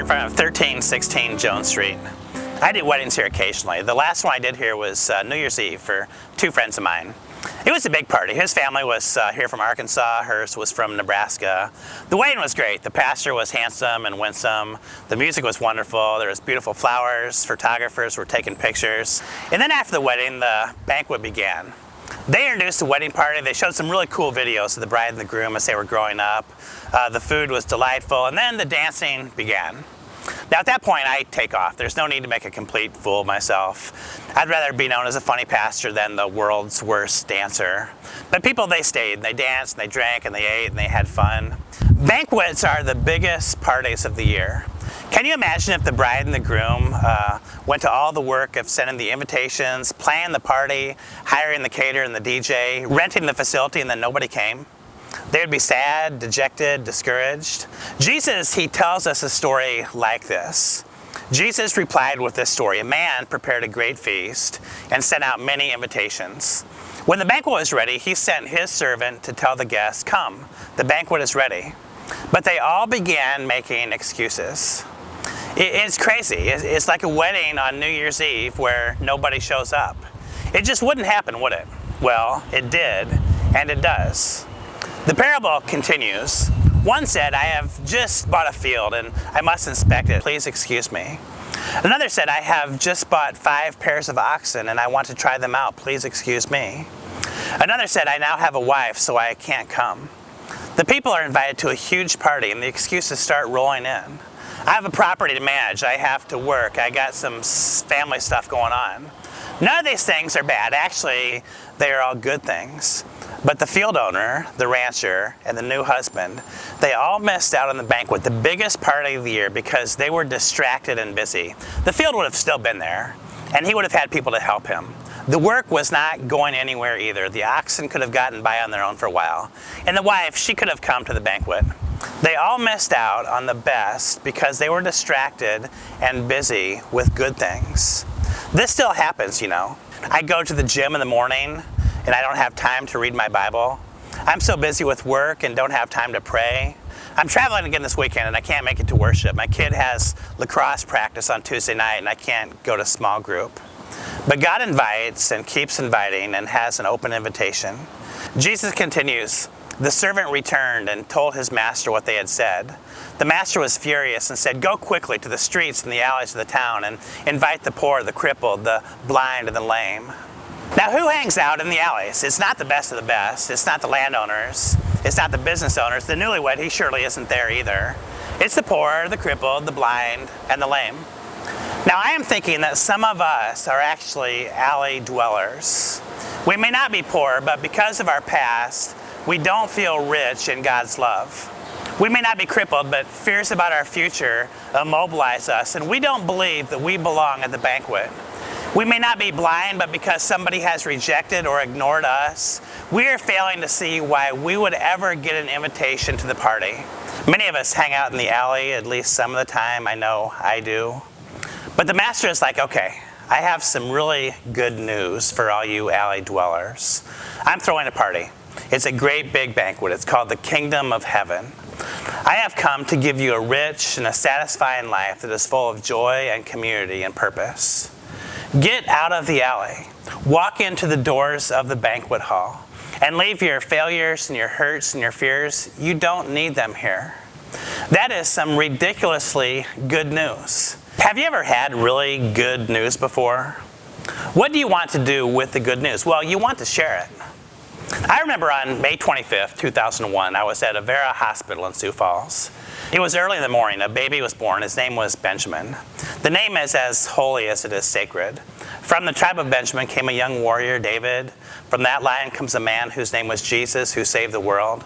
in front of 1316 Jones Street. I do weddings here occasionally. The last one I did here was New Year's Eve for two friends of mine. It was a big party. His family was here from Arkansas, hers was from Nebraska. The wedding was great. The pastor was handsome and winsome. The music was wonderful. There was beautiful flowers. Photographers were taking pictures. And then after the wedding, the banquet began. They introduced the wedding party. They showed some really cool videos of the bride and the groom as they were growing up. The food was delightful, and then the dancing began. Now at that point, I take off. There's no need to make a complete fool of myself. I'd rather be known as a funny pastor than the world's worst dancer. But people, they stayed, and they danced, and they drank, and they ate, and they had fun. Banquets are the biggest parties of the year. Can you imagine if the bride and the groom went to all the work of sending the invitations, planning the party, hiring the caterer and the DJ, renting the facility, and then nobody came? They would be sad, dejected, discouraged. Jesus, he tells us a story like this. Jesus replied with this story. A man prepared a great feast and sent out many invitations. When the banquet was ready, he sent his servant to tell the guests, "Come, the banquet is ready." But they all began making excuses. It's crazy. It's like a wedding on New Year's Eve where nobody shows up. It just wouldn't happen, would it? Well, it did, and it does. The parable continues. One said, "I have just bought a field and I must inspect it. Please excuse me." Another said, "I have just bought 5 pairs of oxen and I want to try them out. Please excuse me." Another said, "I now have a wife, so I can't come." The people are invited to a huge party and the excuses start rolling in. I have a property to manage. I have to work. I got some family stuff going on. None of these things are bad. Actually, they are all good things. But the field owner, the rancher, and the new husband, they all missed out on the banquet, the biggest party of the year, because they were distracted and busy. The field would have still been there, and he would have had people to help him. The work was not going anywhere either. The oxen could have gotten by on their own for a while. And the wife, she could have come to the banquet. They all missed out on the best because they were distracted and busy with good things. This still happens, you know. I go to the gym in the morning and I don't have time to read my Bible. I'm so busy with work and don't have time to pray. I'm traveling again this weekend and I can't make it to worship. My kid has lacrosse practice on Tuesday night and I can't go to small group. But God invites and keeps inviting and has an open invitation. Jesus continues, "The servant returned and told his master what they had said. The master was furious and said, 'Go quickly to the streets and the alleys of the town and invite the poor, the crippled, the blind, and the lame.'" Now, who hangs out in the alleys? It's not the best of the best. It's not the landowners. It's not the business owners. The newlywed, he surely isn't there either. It's the poor, the crippled, the blind, and the lame. Now, I am thinking that some of us are actually alley dwellers. We may not be poor, but because of our past, we don't feel rich in God's love. We may not be crippled, but fears about our future immobilize us, and we don't believe that we belong at the banquet. We may not be blind, but because somebody has rejected or ignored us, we are failing to see why we would ever get an invitation to the party. Many of us hang out in the alley at least some of the time. I know I do. But the master is like, "Okay, I have some really good news for all you alley dwellers. I'm throwing a party. It's a great big banquet. It's called the Kingdom of Heaven. I have come to give you a rich and a satisfying life that is full of joy and community and purpose. Get out of the alley. Walk into the doors of the banquet hall and leave your failures and your hurts and your fears. You don't need them here." That is some ridiculously good news. Have you ever had really good news before? What do you want to do with the good news? Well, you want to share it. I remember on May 25th, 2001, I was at Avera Hospital in Sioux Falls. It was early in the morning. A baby was born. His name was Benjamin. The name is as holy as it is sacred. From the tribe of Benjamin came a young warrior, David. From that line comes a man whose name was Jesus, who saved the world.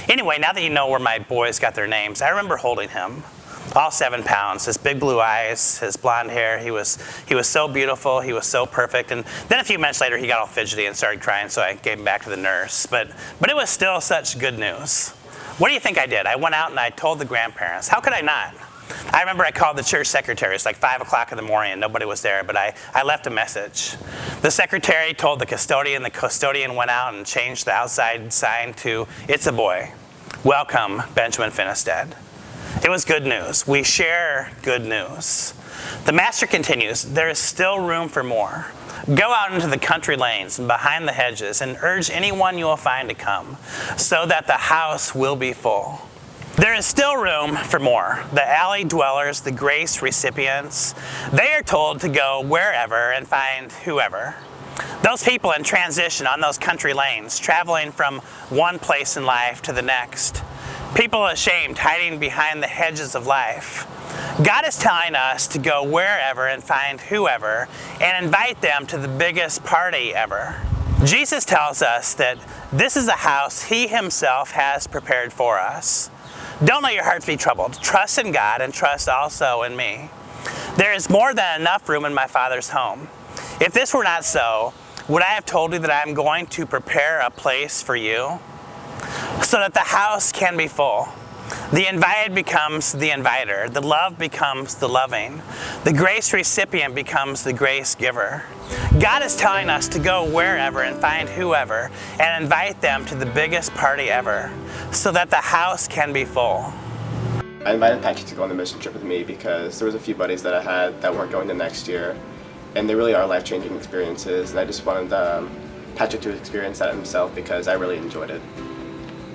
Anyway, now that you know where my boys got their names, I remember holding him. All 7 pounds, his big blue eyes, his blonde hair. He was so beautiful. He was so perfect. And then a few minutes later, he got all fidgety and started crying, so I gave him back to the nurse. But it was still such good news. What do you think I did? I went out and I told the grandparents. How could I not? I remember I called the church secretary. It's like 5 o'clock in the morning and nobody was there, but I left a message. The secretary told the custodian went out and changed the outside sign to, "It's a boy. Welcome, Benjamin Finnestead." It was good news. We share good news. The master continues, there is still room for more. Go out into the country lanes and behind the hedges and urge anyone you will find to come, so that the house will be full. There is still room for more. The alley dwellers, the grace recipients, they are told to go wherever and find whoever. Those people in transition on those country lanes, traveling from one place in life to the next. People ashamed, hiding behind the hedges of life. God is telling us to go wherever and find whoever and invite them to the biggest party ever. Jesus tells us that this is a house He Himself has prepared for us. Don't let your hearts be troubled. Trust in God and trust also in me. There is more than enough room in my Father's home. If this were not so, would I have told you that I am going to prepare a place for you so that the house can be full? The invited becomes the inviter. The loved becomes the loving. The grace recipient becomes the grace giver. God is telling us to go wherever and find whoever and invite them to the biggest party ever so that the house can be full. I invited Patrick to go on the mission trip with me because there was a few buddies that I had that weren't going the next year, and they really are life-changing experiences, and I just wanted Patrick to experience that himself because I really enjoyed it.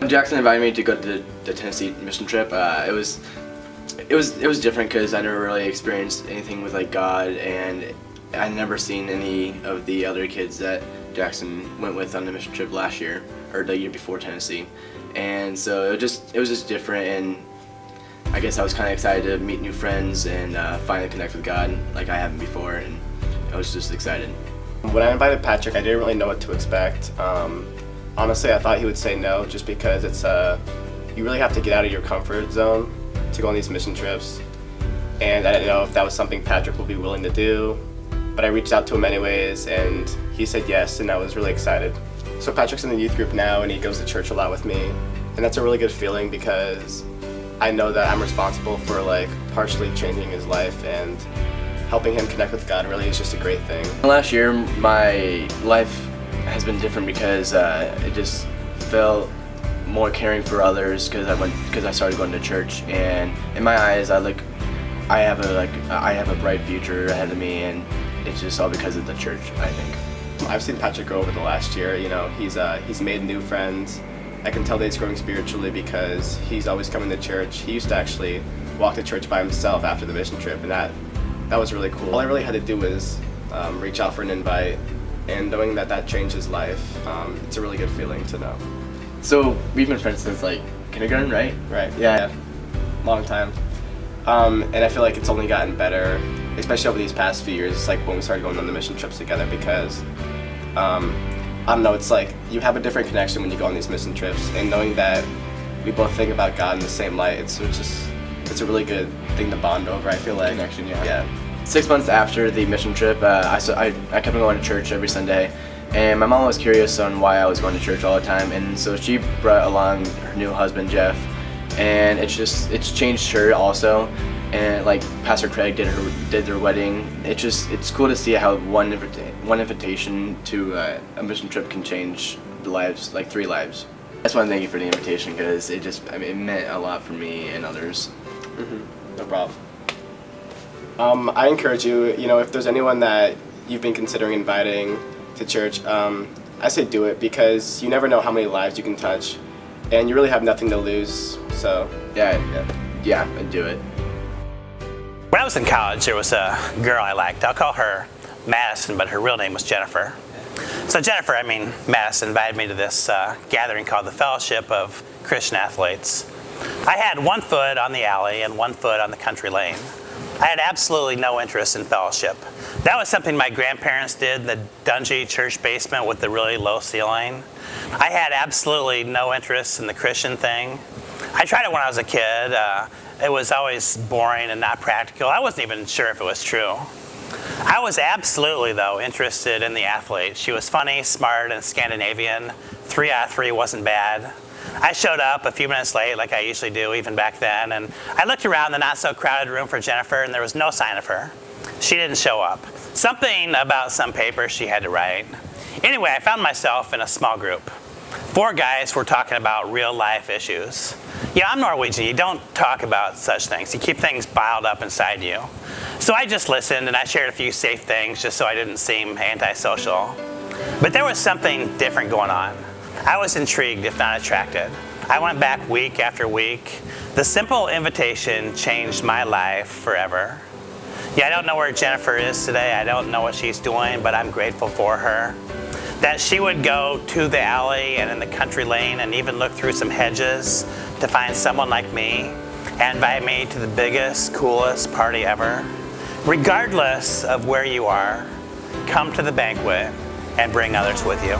Jackson invited me to go to the Tennessee mission trip. It was different because I never really experienced anything with like God, and I'd never seen any of the other kids that Jackson went with on the mission trip last year or the year before Tennessee, and so it was just different. And I guess I was kind of excited to meet new friends and finally connect with God like I haven't before, and I was just excited. When I invited Patrick, I didn't really know what to expect. Honestly, I thought he would say no just because it's you really have to get out of your comfort zone to go on these mission trips, and I didn't know if that was something Patrick would be willing to do, but I reached out to him anyways and he said yes, and I was really excited. So Patrick's in the youth group now and he goes to church a lot with me, and that's a really good feeling because I know that I'm responsible for like partially changing his life, and helping him connect with God really is just a great thing. Last year, my life has been different because it just felt more caring for others because I started going to church, and in my eyes I have a bright future ahead of me, and it's just all because of the church, I think. I've seen Patrick grow over the last year. You know, he's made new friends. I can tell that he's growing spiritually because he's always coming to church. He used to actually walk to church by himself after the mission trip, and that was really cool. All I really had to do was reach out for an invite, and knowing that changed his life, it's a really good feeling to know. So we've been friends since like kindergarten, right? Right. Yeah. Long time. And I feel like it's only gotten better, especially over these past few years. It's like when we started going on the mission trips together because, I don't know, it's like you have a different connection when you go on these mission trips, and knowing that we both think about God in the same light, it's a really good thing to bond over, I feel like. Connection, yeah. Yeah. 6 months after the mission trip, I kept on going to church every Sunday, and my mom was curious on why I was going to church all the time, and so she brought along her new husband Jeff, and it's changed her also. And like Pastor Craig did their wedding. It's cool to see how one invitation to a mission trip can change the lives, like 3 lives. I just want to thank you for the invitation because it meant a lot for me and others. Mm-hmm. No problem. I encourage you, if there's anyone that you've been considering inviting to church, I say do it because you never know how many lives you can touch, and you really have nothing to lose. So yeah, I'd do it. When I was in college, there was a girl I liked. I'll call her Madison, but her real name was Jennifer. So Madison invited me to this gathering called the Fellowship of Christian Athletes. I had one foot on the alley and one foot on the country lane. I had absolutely no interest in fellowship. That was something my grandparents did in the dungy church basement with the really low ceiling. I had absolutely no interest in the Christian thing. I tried it when I was a kid. It was always boring and not practical. I wasn't even sure if it was true. I was absolutely, though, interested in the athlete. She was funny, smart, and Scandinavian. 3 out of 3 wasn't bad. I showed up a few minutes late, like I usually do, even back then, and I looked around the not-so-crowded room for Jennifer, and there was no sign of her. She didn't show up. Something about some paper she had to write. Anyway, I found myself in a small group. 4 guys were talking about real-life issues. Yeah, I'm Norwegian. You don't talk about such things. You keep things bottled up inside you. So I just listened and I shared a few safe things just so I didn't seem antisocial. But there was something different going on. I was intrigued, if not attracted. I went back week after week. The simple invitation changed my life forever. Yeah, I don't know where Jennifer is today. I don't know what she's doing, but I'm grateful for her. That she would go to the alley and in the country lane and even look through some hedges to find someone like me and invite me to the biggest, coolest party ever. Regardless of where you are, come to the banquet and bring others with you.